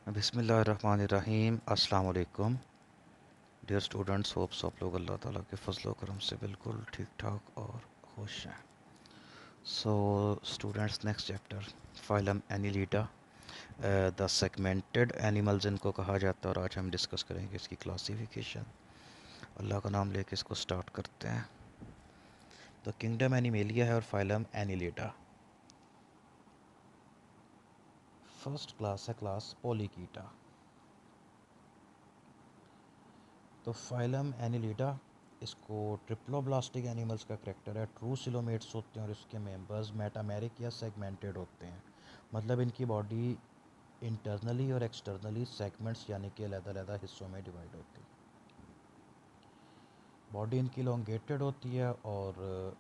बिस्मिल्लाहिर्रहमानिर्रहीम। अस्सलाम वालेकुम डियर स्टूडेंट्स। होप सब लोग अल्लाह ताला के फजल करम से बिल्कुल ठीक ठाक और खुश हैं। So students, next chapter phylum Annelida, the segmented animals इनको कहा जाता है, और आज हम डिस्कस करेंगे इसकी क्लासिफिकेशन। अल्लाह का नाम लेके इसको स्टार्ट करते हैं। तो किंगडम एनिमेलिया है और फाइलम एनिलिडा। फर्स्ट क्लास है क्लास पोलिकीटा। तो फाइलम एनिलिडा, इसको ट्रिप्लोब्लास्टिक एनिमल्स का करेक्टर है। ट्रू सिलोमेट्स होते हैं और इसके मेंबर्स मेटामेरिक या सेगमेंटेड होते हैं। मतलब इनकी बॉडी इंटरनली और एक्सटर्नली सेगमेंट्स यानी कि अलग-अलग हिस्सों में डिवाइड होती है। बॉडी इनकी लोंगेटेड होती है और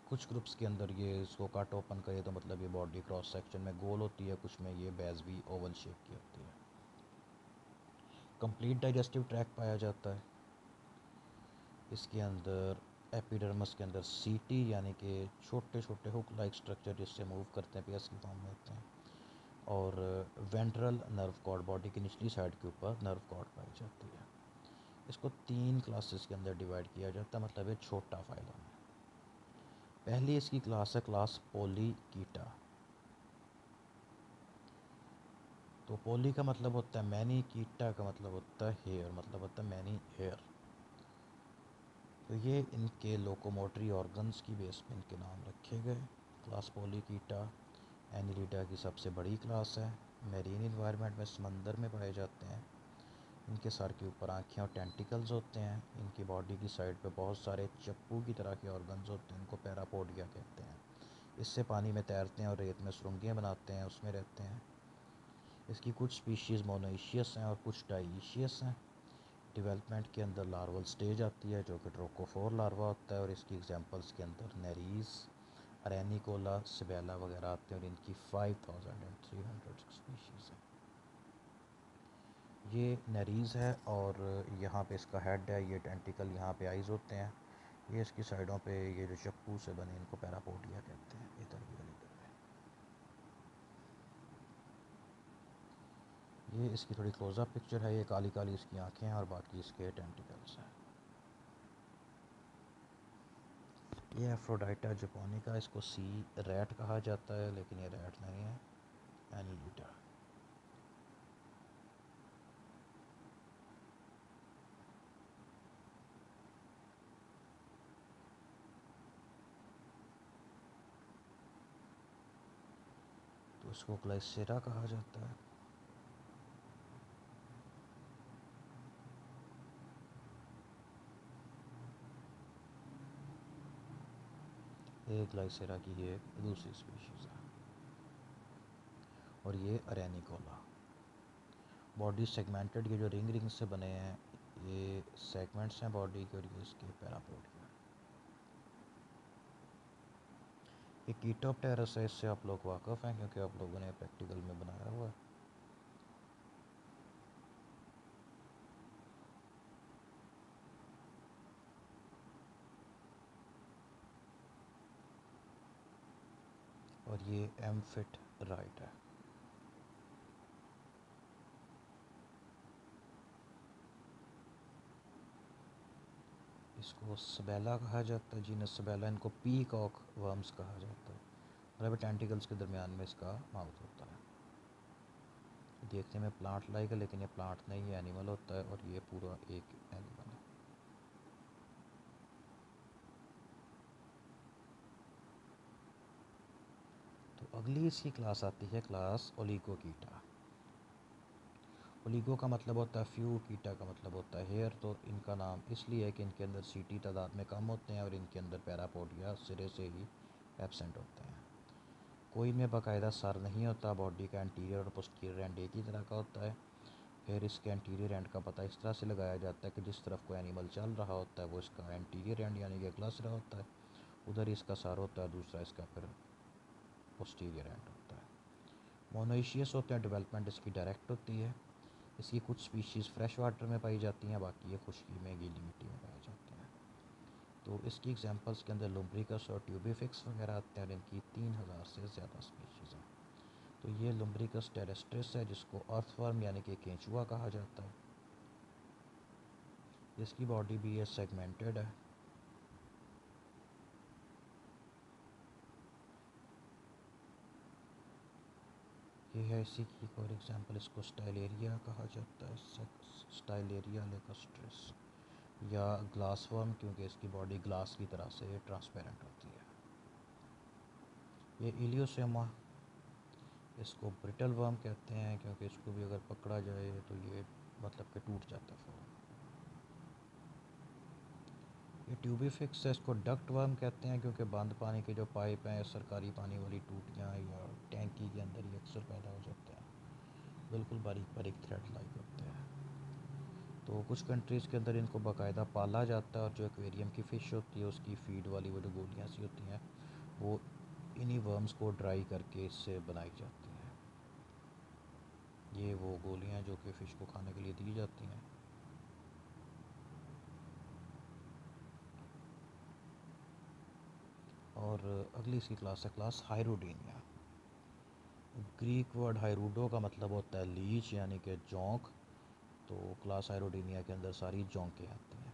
कुछ ग्रुप्स के अंदर ये इसको कट ओपन करें तो मतलब ये बॉडी क्रॉस सेक्शन में गोल होती है, कुछ में ये बेस भी ओवल शेप की होती है। कंप्लीट डाइजेस्टिव ट्रैक्ट पाया जाता है। इसके अंदर एपिडर्मस के अंदर सीटी यानी कि छोटे छोटे हुक लाइक स्ट्रक्चर जिससे मूव करते हैं पेयर्स की फॉर्म में होते हैं। और वेंट्रल नर्व कॉर्ड, बॉडी की निचली साइड के ऊपर नर्व कॉर्ड पाई जाती है। इसको 3 क्लासेस के अंदर डिवाइड किया जाता है, मतलब ये छोटा फाइलम है। पहली इसकी क्लास है क्लास पोलीकीटा। तो पोली का मतलब होता है मैनी, कीटा का मतलब होता है हेयर, मतलब होता है मैनी हेयर। तो ये इनके लोकोमोटरी ऑर्गन्स की बेस पे इनके नाम रखे गए। क्लास पोलीकीटा एनिलिडा की सबसे बड़ी क्लास है। मेरीन इन्वायरमेंट में समंदर में पाए जाते हैं। इनके सर के ऊपर आँखें और टेंटिकल्स होते हैं। इनकी बॉडी की साइड पे बहुत सारे चप्पू की तरह के ऑर्गन्स होते हैं, इनको पैरापोडिया कहते हैं। इससे पानी में तैरते हैं और रेत में सुरंगें बनाते हैं, उसमें रहते हैं। इसकी कुछ स्पीशीज़ मोनोइशियस हैं और कुछ डाइशियस हैं। डेवलपमेंट के अंदर लार्वल स्टेज आती है जो कि ट्रोकोफोर लार्वा होता है, और इसकी एग्जांपल्स के अंदर नेरीज, अरेनिकोला, सिबेला वगैरह आते हैं, और इनकी 5300 स्पीशीज़ हैं। ये नेरीज है और यहाँ पे इसका हेड है, ये टेंटिकल, यहाँ पे आइज़ होते हैं। ये इसकी साइडों पे ये जो चप्पू से बने इनको पैरापोडिया कहते हैं। इधर भी और इधर भी। ये इसकी थोड़ी क्लोजअप पिक्चर है। ये काली काली इसकी आँखें हैं और बाकी इसके टेंटिकल्स हैं। ये एफ्रोडाइटा जपोनिका, इसको सी रैट कहा जाता है, लेकिन ये रैट नहीं है, एनिलिडा। तो इसको ग्लाइसेरा कहा जाता है। ये ग्लाइसेरा की ये दूसरी स्पीशीज़ है। और ये अरेनिकोला। बॉडी सेगमेंटेड, ये जो रिंग रिंग से बने हैं ये सेगमेंट्स हैं बॉडी के, और ये इसके पैरापोडिया। ये कीटोप्टेरस है, इससे आप लोग वाकिफ़ हैं क्योंकि आप लोगों ने प्रैक्टिकल में बनाया हुआ है। और ये एम्फिट राइट है। इसको सबेला कहा जाता है, जीनस सबेला। इनको पीकॉक वर्म्स कहा जाता है। मतलब टेंटिकल्स के दरमियान में इसका माउथ होता है। देखने में प्लांट लाइक है लेकिन ये प्लांट नहीं, ये एनिमल होता है, और ये पूरा एक एनिमल है। तो अगली इसकी क्लास आती है क्लास ओलिगोकीटा। ओलिगो का मतलब होता है फ्यू, कीटा का मतलब होता है हेयर। तो इनका नाम इसलिए है कि इनके अंदर सीटी तादाद में कम होते हैं और इनके अंदर पैरापोडिया सिरे से ही एब्सेंट होते हैं। कोई में बाकायदा सर नहीं होता। बॉडी का एंटीरियर और पोस्टीरियर एंड एक ही तरह का होता है। फिर इसके एंटीरियर एंड का पता इस तरह से लगाया जाता है कि जिस तरफ कोई एनिमल चल रहा होता है वो इसका एंटीरियर एंड यानी कि अगला सिरा होता है, उधर इसका सर होता है, दूसरा इसका फिर पोस्टीरियर एंड होता है। मोनोइशियस होते हैं, डेवलपमेंट इसकी डायरेक्ट होती है। इसकी कुछ स्पीशीज़ फ्रेश वाटर में पाई जाती हैं, बाकी ये खुश्की में, गीली मिट्टी में पाई जाती हैं। तो इसकी एग्जांपल्स के अंदर लुम्ब्रिकस और ट्यूबिफिक्स वगैरह आते हैं, और इनकी 3000 से ज़्यादा स्पीशीज़ हैं। तो ये लुम्ब्रिकस टेरेस्ट्रिस है, जिसको अर्थवर्म यानी कि केंचुआ कहा जाता है। इसकी बॉडी भी ये सेगमेंटेड है। ये है इसी की फॉर एग्जांपल, इसको स्टाइलेरिया कहा जाता है, स्टाइलेरिया लेकोस्ट्रिस या ग्लास वर्म, क्योंकि इसकी बॉडी ग्लास की तरह से ट्रांसपेरेंट होती है। ये इलियोसेमा, इसको ब्रिटल वर्म कहते हैं, क्योंकि इसको भी अगर पकड़ा जाए तो ये मतलब कि टूट जाता है फ़ौरन। ये ट्यूबिफिक्स है, इसको डक्ट वर्म कहते हैं, क्योंकि बंद पानी के जो पाइप हैं, सरकारी पानी वाली टूटियाँ या टैंकी के अंदर ही अक्सर पैदा हो जाते हैं, बिल्कुल बारीक बारीक थ्रेड लाइक होते हैं। तो कुछ कंट्रीज़ के अंदर इनको बाकायदा पाला जाता है, और जो एक्वेरियम की फ़िश होती है उसकी फ़ीड वाली वो जो गोलियाँ सी होती हैं, वो इन्हीं वर्म्स को ड्राई करके इससे बनाई जाती हैं। ये वो गोलियाँ जो कि फ़िश को खाने के लिए दी जाती हैं। और अगली सी क्लास है क्लास हाइरोडीनिया। ग्रीक वर्ड हाइरूडो का मतलब होता है लीच यानी कि जोंक। तो क्लास हाइरोडीनिया के अंदर सारी जोंकें आती हैं।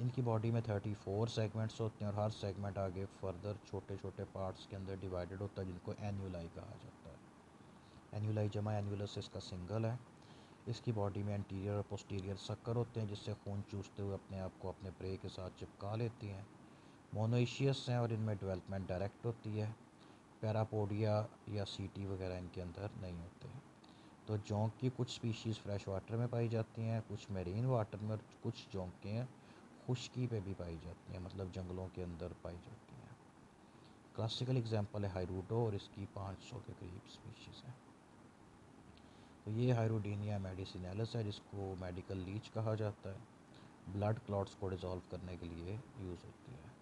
इनकी बॉडी में 34 सेगमेंट्स होते हैं, और हर सेगमेंट आगे फर्दर छोटे छोटे पार्ट्स के अंदर डिवाइडेड होता है, जिनको एन्यूलाई कहा जाता है। एन्यूलाई जमा एन्यूलस इसका सिंगल है। इसकी बॉडी में एंटीरियर और पोस्टीरियर सक्कर होते हैं, जिससे खून चूसते हुए अपने आप को अपने प्रे के साथ चिपका लेती हैं। मोनोइशियस हैं और इनमें डेवलपमेंट डायरेक्ट होती है। पैरापोडिया या सीटी वगैरह इनके अंदर नहीं होते। तो जोंक की कुछ स्पीशीज़ फ्रेश वाटर में पाई जाती हैं, कुछ मेरीन वाटर में, और कुछ जोंकें खुश्की पे भी पाई जाती हैं, मतलब जंगलों के अंदर पाई जाती हैं। क्लासिकल एग्जांपल है हाइरूडो, और इसकी 500 के करीब स्पीशीज़ हैं। तो ये हाइरोडीनिया मेडिसिनैलिस है, जिसको मेडिकल लीच कहा जाता है। ब्लड क्लॉट्स को डिज़ोल्व करने के लिए यूज़ होती है।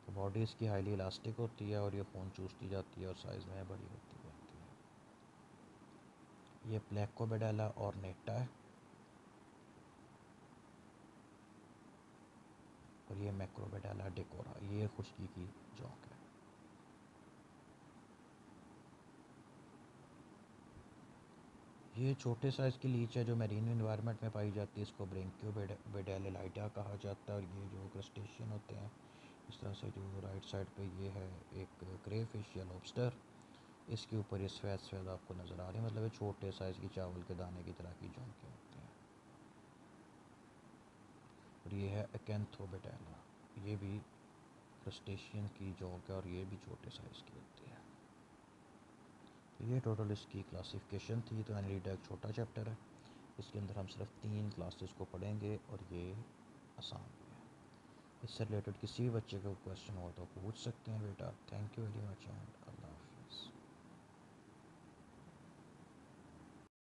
तो बॉडी इसकी हाईली इलास्टिक होती है, और ये खून चूसती जाती है और साइज़ में बड़ी होती जाती है। ये प्लेकोबेडेला ऑर्नेटा है, और ये मैक्रोबेडेला डेकोरा, ये खुश्की की जोंक है। ये छोटे साइज़ की लीच है जो मैरीन इन्वायरमेंट में पाई जाती है, इसको ब्रिंक्योबेडेलिडा कहा जाता है। और ये जो क्रस्टेशियन होते हैं, इस तरह से जो राइट साइड पे ये है एक ग्रे फिश या लॉबस्टर, इसके ऊपर ये सफ़ेद सफ़ेद आपको नज़र आ रही है, मतलब ये छोटे साइज़ की चावल के दाने की तरह की जोंकें होती हैं। और ये है अकेंथोबेडेला, ये भी क्रस्टेशियन की जोंक है, और ये भी छोटे साइज़ की होती है। तो ये टोटल इसकी क्लासिफिकेशन थी। तो एनरीडा एक छोटा चैप्टर है, इसके अंदर हम सिर्फ 3 क्लासेस को पढ़ेंगे, और ये आसान भी है। इससे रिलेटेड किसी भी बच्चे का क्वेश्चन हो तो पूछ सकते हैं बेटा। Thank you very much and